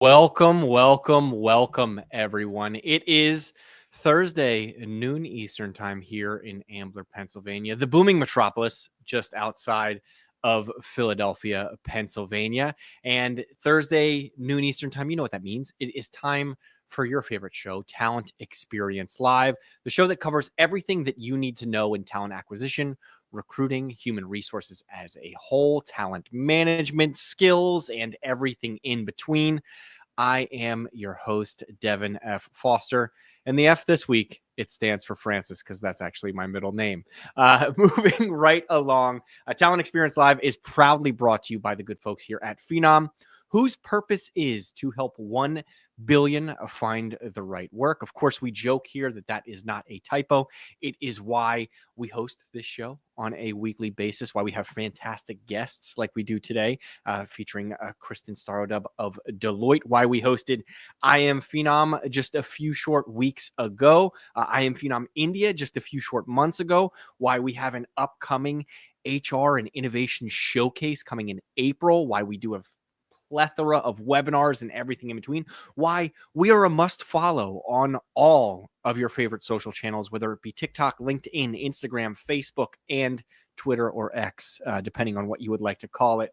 Welcome, everyone. It is Thursday, noon Eastern time here in Ambler, Pennsylvania, the booming metropolis just outside of Philadelphia, Pennsylvania. And Thursday, noon Eastern time, you know what that means. It is time for your favorite show, Talent Experience Live, the show that covers everything that you need to know in talent acquisition, recruiting, human resources as a whole, talent management skills, and everything in between. I am your host, Devin F. Foster. And the F this week, it stands for Francis because that's actually my middle name. Moving right along, Talent Experience Live is proudly brought to you by the good folks here at Phenom, whose purpose is to help 1 billion find the right work. Of course, we joke here that that is not a typo. It is why we host this show on a weekly basis, why we have fantastic guests like we do today, featuring Kristin Starodub of Deloitte, why we hosted I Am Phenom just a few short weeks ago, I Am Phenom India just a few short months ago, why we have an upcoming HR and innovation showcase coming in April, why we do a plethora of webinars and everything in between, why we are a must follow on all of your favorite social channels, whether it be TikTok, LinkedIn, Instagram, Facebook, and Twitter or X, depending on what you would like to call it.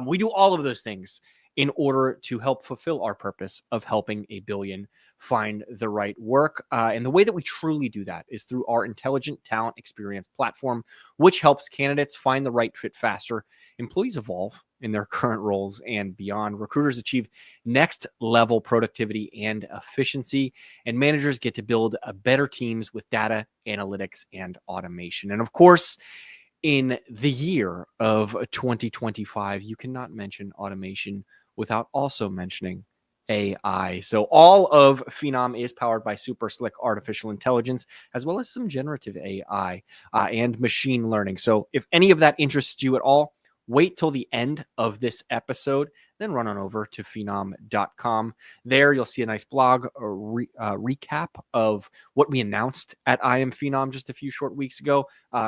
We do all of those things in order to help fulfill our purpose of helping a billion find the right work. And the way that we truly do that is through our intelligent talent experience platform, which helps candidates find the right fit faster, employees evolve in their current roles and beyond, recruiters achieve next level productivity and efficiency, and managers get to build better teams with data, analytics, and automation. And of course, in the year of 2025, you cannot mention automation without also mentioning AI. So all of Phenom is powered by super slick artificial intelligence, as well as some generative AI and machine learning. So if any of that interests you at all, wait till the end of this episode, then run on over to phenom.com. There you'll see a nice blog recap of what we announced at I Am Phenom just a few short weeks ago.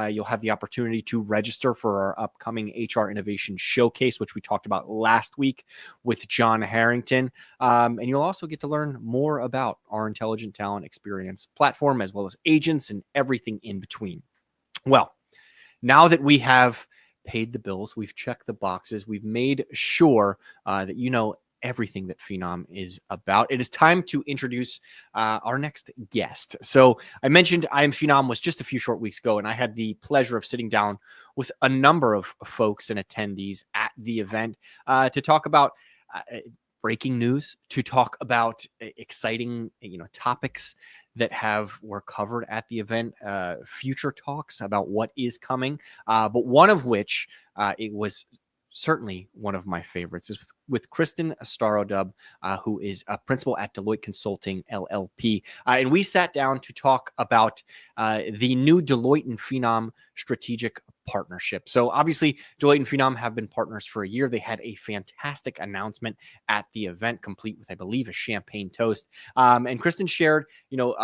You'll have the opportunity to register for our upcoming HR Innovation Showcase, which we talked about last week with John Harrington. And you'll also get to learn more about our Intelligent Talent Experience platform, as well as agents and everything in between. Well, now that we have paid the bills, we've checked the boxes, we've made sure that you know everything that Phenom is about, it is time to introduce our next guest. So I mentioned I Am Phenom was just a few short weeks ago, and I had the pleasure of sitting down with a number of folks and attendees at the event to talk about breaking news, to talk about exciting topics that were covered at the event, future talks about what is coming, but one of which it was certainly one of my favorites is with Kristin Starodub, who is a principal at Deloitte Consulting LLP. And we sat down to talk about the new Deloitte and Phenom strategic partnership. So obviously, Deloitte and Phenom have been partners for a year. They had a fantastic announcement at the event, complete with, I believe, a champagne toast. And Kristen shared,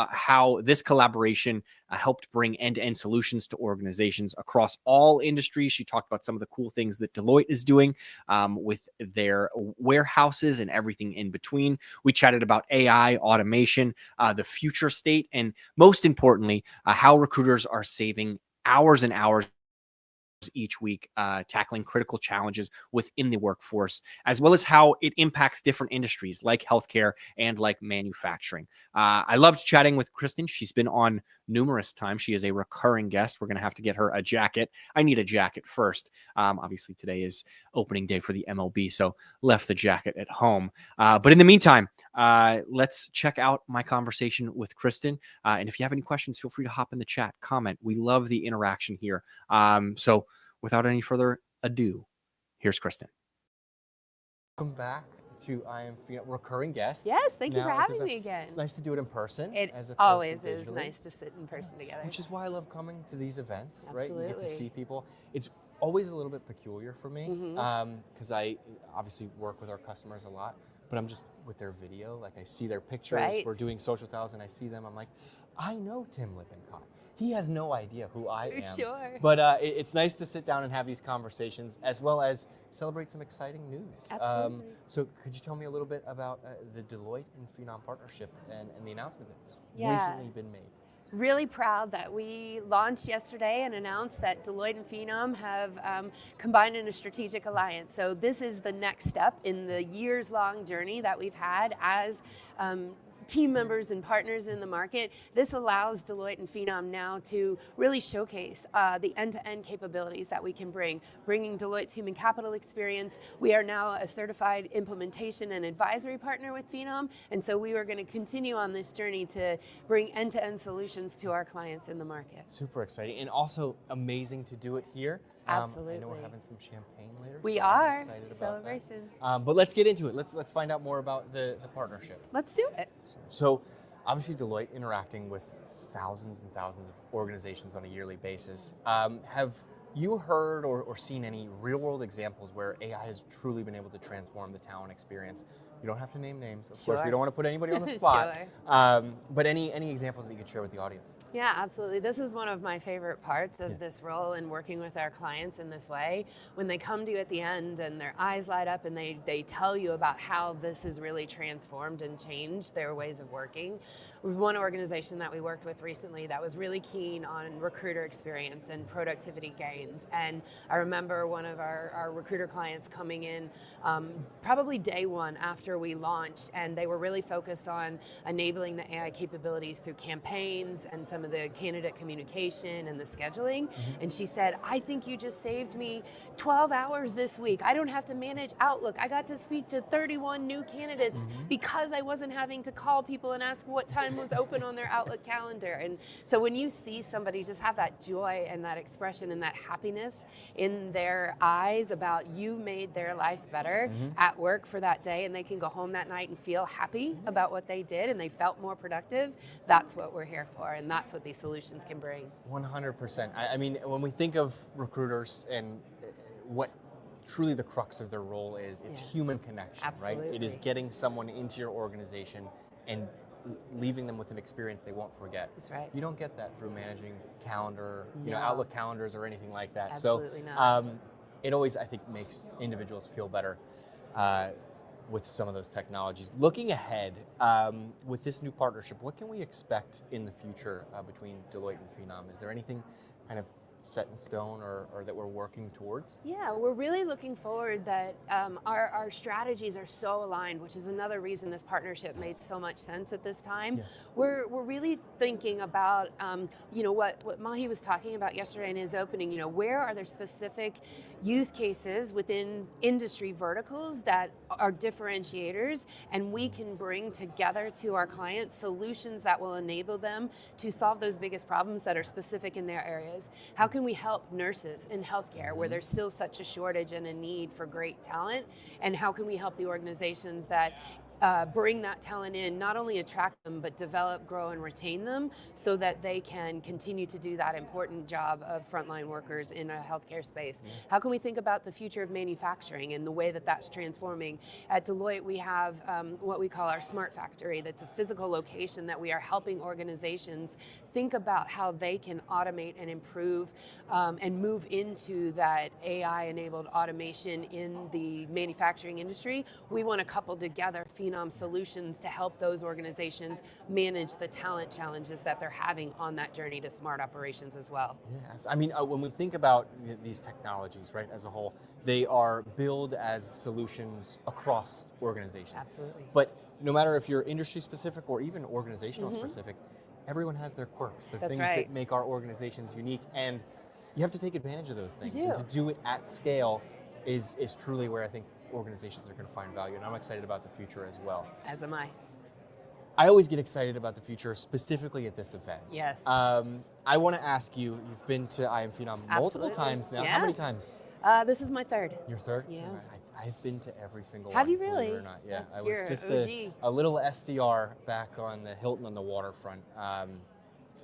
how this collaboration helped bring end-to-end solutions to organizations across all industries. She talked about some of the cool things that Deloitte is doing with their warehouses and everything in between. We chatted about AI, automation, the future state, and most importantly, how recruiters are saving hours and hours each week tackling critical challenges within the workforce, as well as how it impacts different industries like healthcare and like manufacturing. I loved chatting with Kristen. She's been on numerous times. She is a recurring guest. We're going to have to get her a jacket. I need a jacket first. Obviously, today is opening day for the MLB, so left the jacket at home. But in the meantime, let's check out my conversation with Kristen. And if you have any questions, feel free to hop in the chat, comment. We love the interaction here. So without any further ado, here's Kristen. Welcome back to I Am Phenom, recurring guest. Yes, thank you for having me again. It's nice to do it in person. It as always is nice to sit in person together. Which is why I love coming to these events, Absolutely. right? You get to see people. It's always a little bit peculiar for me because I obviously work with our customers a lot, but I'm just with their video, like I see their pictures. Right. We're doing social tales and I see them. I'm like, I know Tim Lippincott. He has no idea who I am. Sure. But it's nice to sit down and have these conversations as well as celebrate some exciting news. Absolutely. So could you tell me a little bit about the Deloitte and Phenom partnership and the announcement that's Yeah. recently been made? Really proud that we launched yesterday and announced that Deloitte and Phenom have combined in a strategic alliance. So this is the next step in the years-long journey that we've had as team members and partners in the market. This allows Deloitte and Phenom now to really showcase the end-to-end capabilities that we can bringing Deloitte's human capital experience. We are now a certified implementation and advisory partner with Phenom, and so we are going to continue on this journey to bring end-to-end solutions to our clients in the market. Super exciting, and also amazing to do it here. Absolutely. I know we're having some champagne later. We so are. I'm excited about Celebration. that. But let's get into it. Let's find out more about the partnership. Let's do it. So obviously Deloitte interacting with thousands and thousands of organizations on a yearly basis. Have you heard or seen any real world examples where AI has truly been able to transform the talent experience? You don't have to name names. Of course, we don't want to put anybody on the spot. Sure. But any examples that you could share with the audience? Yeah, absolutely. This is one of my favorite parts of this role and working with our clients in this way. When they come to you at the end and their eyes light up and they tell you about how this has really transformed and changed their ways of working. One organization that we worked with recently that was really keen on recruiter experience and productivity gains. And I remember one of our recruiter clients coming in probably day one after we launched, and they were really focused on enabling the AI capabilities through campaigns and some of the candidate communication and the scheduling. And she said, I think you just saved me 12 hours this week. I don't have to manage Outlook. I got to speak to 31 new candidates because I wasn't having to call people and ask what time was open on their Outlook calendar. And so when you see somebody just have that joy and that expression and that happiness in their eyes about you made their life better at work for that day, and they can go home that night and feel happy about what they did and they felt more productive, that's what we're here for, and that's what these solutions can bring. 100%. I mean, when we think of recruiters and what truly the crux of their role is, it's human connection, Absolutely. right? It is getting someone into your organization and leaving them with an experience they won't forget. That's right. You don't get that through managing calendar, you know, Outlook calendars or anything like that. Absolutely So not. it always, I think, makes individuals feel better with some of those technologies. Looking ahead, with this new partnership, what can we expect in the future between Deloitte and Phenom? Is there anything kind of set in stone or that we're working towards? Yeah, we're really looking forward that our strategies are so aligned, which is another reason this partnership made so much sense at this time. Yeah. We're really thinking about, you know, what Mahi was talking about yesterday in his opening, you know, where are there specific use cases within industry verticals that are differentiators, and we can bring together to our clients solutions that will enable them to solve those biggest problems that are specific in their areas. How can we help nurses in healthcare where there's still such a shortage and a need for great talent? And how can we help the organizations that bring that talent in, not only attract them, but develop, grow, and retain them so that they can continue to do that important job of frontline workers in a healthcare space? How can we think about the future of manufacturing and the way that that's transforming? At Deloitte, we have what we call our Smart Factory. That's a physical location that we are helping organizations think about how they can automate and improve and move into that AI-enabled automation in the manufacturing industry. We want to couple together Phenom solutions to help those organizations manage the talent challenges that they're having on that journey to smart operations as well. Yes, I mean, when we think about these technologies, right, as a whole, they are billed as solutions across organizations. Absolutely. But no matter if you're industry specific or even organizational specific, everyone has their quirks. They're That's things right. that make our organizations unique, and you have to take advantage of those things. You do. And to do it at scale is truly where I think organizations are going to find value, and I'm excited about the future as well. As am I. I always get excited about the future, specifically at this event. Yes. I want to ask you, you've been to I Am Phenom multiple Absolutely. times now. Yeah. How many times? This is my third. Your third? Yeah. I've been to every single Have one. you really? Believe it or not. Yeah. That's I was your just OG. a little SDR back on the Hilton on the waterfront.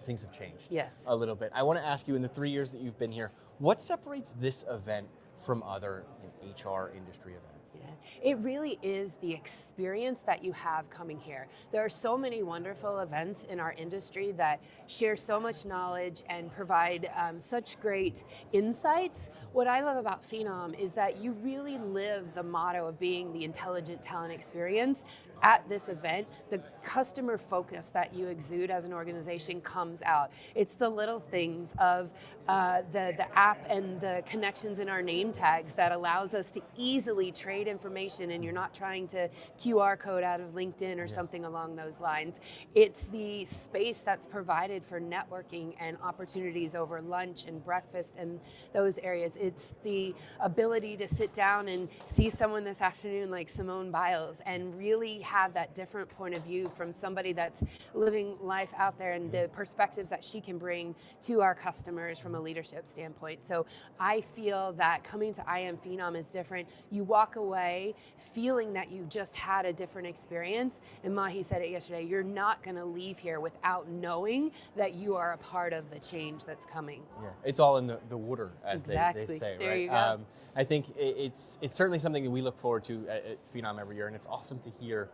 Things have changed. Yes. A little bit. I want to ask you, in the 3 years that you've been here, what separates this event from other HR industry events? Yeah. It really is the experience that you have coming here. There are so many wonderful events in our industry that share so much knowledge and provide such great insights. What I love about Phenom is that you really live the motto of being the intelligent talent experience at this event. The customer focus that you exude as an organization comes out. It's the little things of the app and the connections in our name tags that allows us to easily trade information, and you're not trying to QR code out of LinkedIn or something along those lines. It's the space that's provided for networking and opportunities over lunch and breakfast and those areas. It's the ability to sit down and see someone this afternoon like Simone Biles and really have that different point of view from somebody that's living life out there and the perspectives that she can bring to our customers from a leadership standpoint. So I feel that coming to I Am Phenom is different. You walk away feeling that you just had a different experience. And Mahi said it yesterday, you're not going to leave here without knowing that you are a part of the change that's coming. Yeah, it's all in the water, as exactly. they say, there right? You go. I think it's certainly something that we look forward to at Phenom every year, and it's awesome to hear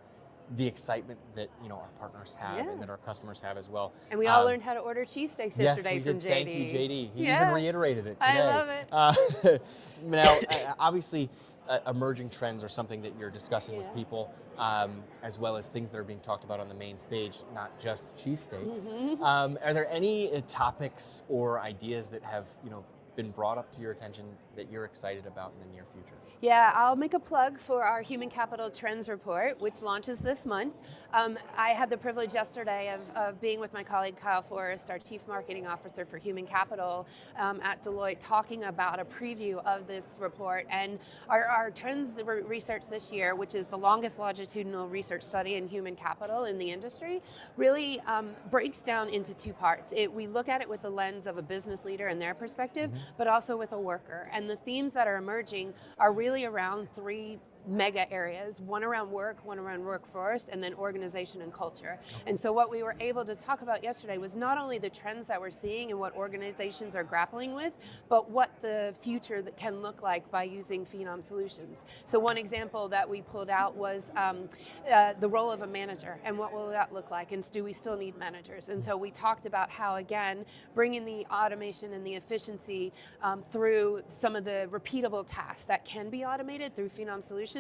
the excitement that our partners have and that our customers have as well. And we all learned how to order cheesesteaks yesterday from JD. Thank you, JD. He even reiterated it today. I love it. Now, obviously, emerging trends are something that you're discussing with people, as well as things that are being talked about on the main stage, not just cheesesteaks. Are there any topics or ideas that have been brought up to your attention that you're excited about in the near future? Yeah, I'll make a plug for our Human Capital Trends Report, which launches this month. I had the privilege yesterday of being with my colleague Kyle Forrest, our Chief Marketing Officer for Human Capital at Deloitte, talking about a preview of this report. And our trends research this year, which is the longest longitudinal research study in human capital in the industry, really breaks down into two parts. We look at it with the lens of a business leader and their perspective, but also with a worker. And the themes that are emerging are really around three mega areas, one around work, one around workforce, and then organization and culture. And so what we were able to talk about yesterday was not only the trends that we're seeing and what organizations are grappling with, but what the future that can look like by using Phenom solutions. So one example that we pulled out was the role of a manager and what will that look like, and do we still need managers? And so we talked about how, again, bringing the automation and the efficiency through some of the repeatable tasks that can be automated through Phenom solutions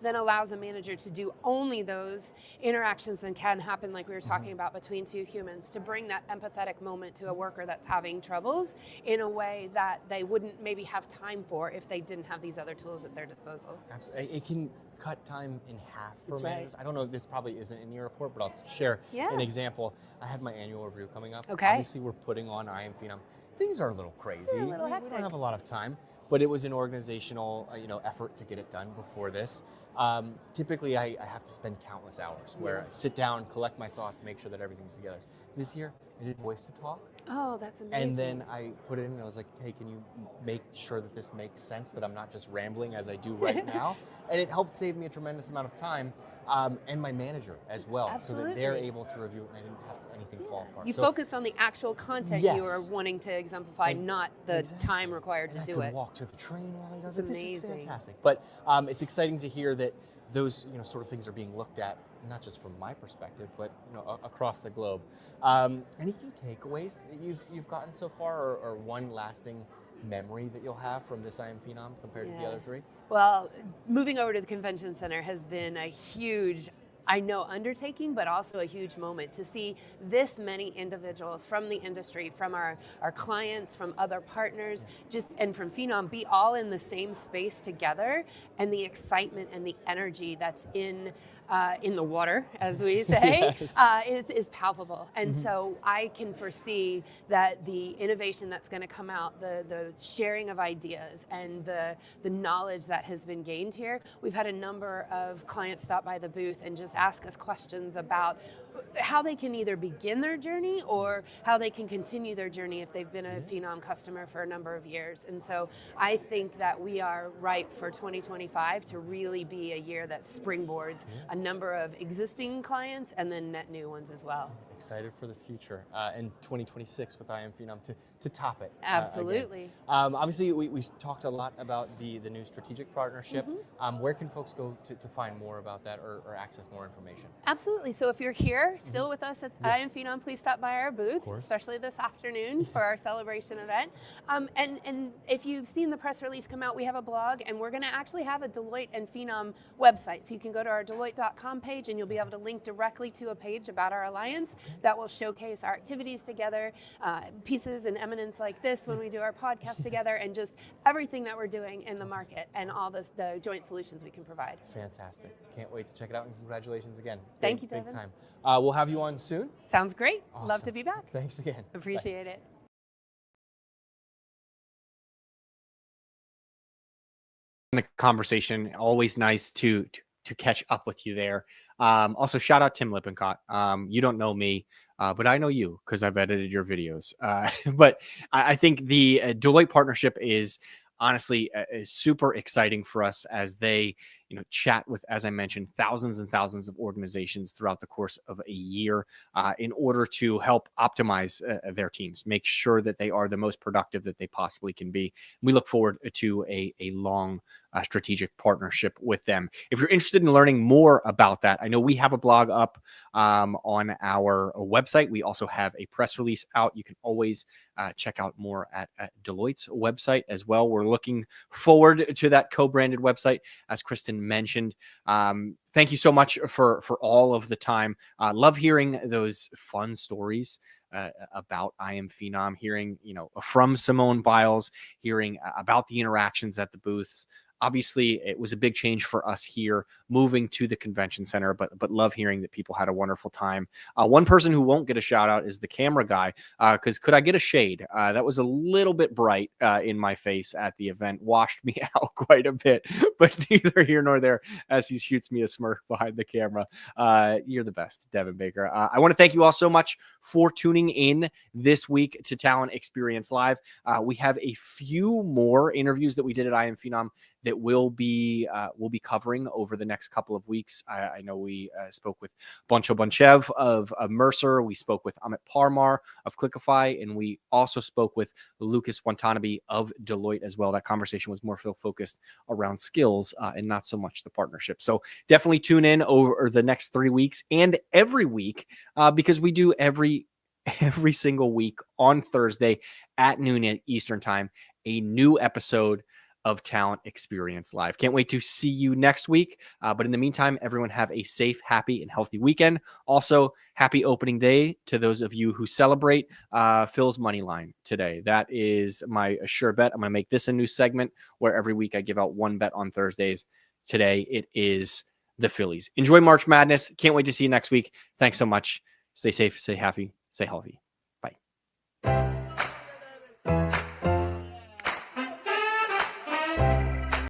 then allows a manager to do only those interactions that can happen, like we were talking about, between two humans, to bring that empathetic moment to a worker that's having troubles in a way that they wouldn't maybe have time for if they didn't have these other tools at their disposal. Absolutely. It can cut time in half for That's managers. right. I don't know if this probably isn't in your report, but I'll share an example. I had my annual review coming up. Okay. Obviously, we're putting on I Am Phenom. Things are a little crazy. Yeah, a little we hectic. don't have a lot of time, but it was an organizational effort to get it done before this. Typically, I have to spend countless hours where I sit down, collect my thoughts, make sure that everything's together. This year, I did voice to talk. Oh, that's amazing. And then I put it in and I was like, hey, can you make sure that this makes sense, that I'm not just rambling as I do right now? And it helped save me a tremendous amount of time, and my manager as well. Absolutely. So that they're able to review it and I didn't have anything fall apart. You So focused on the actual content you were wanting to exemplify, not the time required to and do I could it. walk to the train while he does It's it. This is amazing. fantastic. But it's exciting to hear that those sort of things are being looked at, not just from my perspective, but across the globe. Any key takeaways that you've gotten so far, or one lasting memory that you'll have from this I Am Phenom compared to the other three? Well, moving over to the convention center has been a huge, undertaking, but also a huge moment to see this many individuals from the industry, from our clients, from other partners, and from Phenom, be all in the same space together, and the excitement and the energy that's in the water, as we say, is palpable. And so I can foresee that the innovation that's going to come out, the sharing of ideas, and the knowledge that has been gained here. We've had a number of clients stop by the booth and just ask us questions about how they can either begin their journey or how they can continue their journey if they've been a Phenom customer for a number of years. And so I think that we are ripe for 2025 to really be a year that springboards a number of existing clients and then net new ones as well. Excited for the future in 2026 with I Am Phenom to top it. Absolutely. Obviously, we talked a lot about the new strategic partnership. Where can folks go to find more about that or access more information? Absolutely. So if you're here still with us at I Am Phenom, please stop by our booth, especially this afternoon for our celebration event. And if you've seen the press release come out, we have a blog, and we're going to actually have a Deloitte and Phenom website. So you can go to our Deloitte.com page, and you'll be able to link directly to a page about our alliance that will showcase our activities together, pieces and eminence like this when we do our podcast together, and just everything that we're doing in the market and all the joint solutions we can provide. Fantastic. Can't wait to check it out, and congratulations again. Thank you, Devin. Big time. We'll have you on soon. Sounds great. Awesome. Love to be back. Thanks again. Appreciate it. The conversation, always nice to catch up with you there. Also, shout out Tim Lippincott. You don't know me, but I know you because I've edited your videos. But I think the Deloitte partnership is honestly is super exciting for us as they chat with, as I mentioned, thousands and thousands of organizations throughout the course of a year in order to help optimize their teams, make sure that they are the most productive that they possibly can be. We look forward to a long strategic partnership with them. If you're interested in learning more about that, I know we have a blog up on our website. We also have a press release out. You can always check out more at Deloitte's website as well. We're looking forward to that co-branded website, as Kristen mentioned. Thank you so much for all of the time. Love hearing those fun stories about I Am Phenom, hearing from Simone Biles, hearing about the interactions at the booths. Obviously, it was a big change for us here, moving to the convention center, but love hearing that people had a wonderful time. One person who won't get a shout out is the camera guy, because could I get a shade? That was a little bit bright in my face at the event, washed me out quite a bit, but neither here nor there as he shoots me a smirk behind the camera. You're the best, Devin Baker. I want to thank you all so much for tuning in this week to Talent Experience Live. We have a few more interviews that we did at I Am Phenom that we'll be covering over the next couple of weeks. I know we spoke with Boncho Bonchev of Mercer. We spoke with Amit Parmar of Clickify, and we also spoke with Lucas Watanabe of Deloitte as well. That conversation was more focused around skills and not so much the partnership. So definitely tune in over the next 3 weeks and every week because we do every single week on Thursday at noon Eastern time, a new episode of Talent Experience Live. Can't wait to see you next week. But in the meantime, everyone have a safe, happy, and healthy weekend. Also, happy opening day to those of you who celebrate Phil's Money Line today. That is my sure bet. I'm going to make this a new segment where every week I give out one bet on Thursdays. Today, it is the Phillies. Enjoy March Madness. Can't wait to see you next week. Thanks so much. Stay safe, stay happy, stay healthy.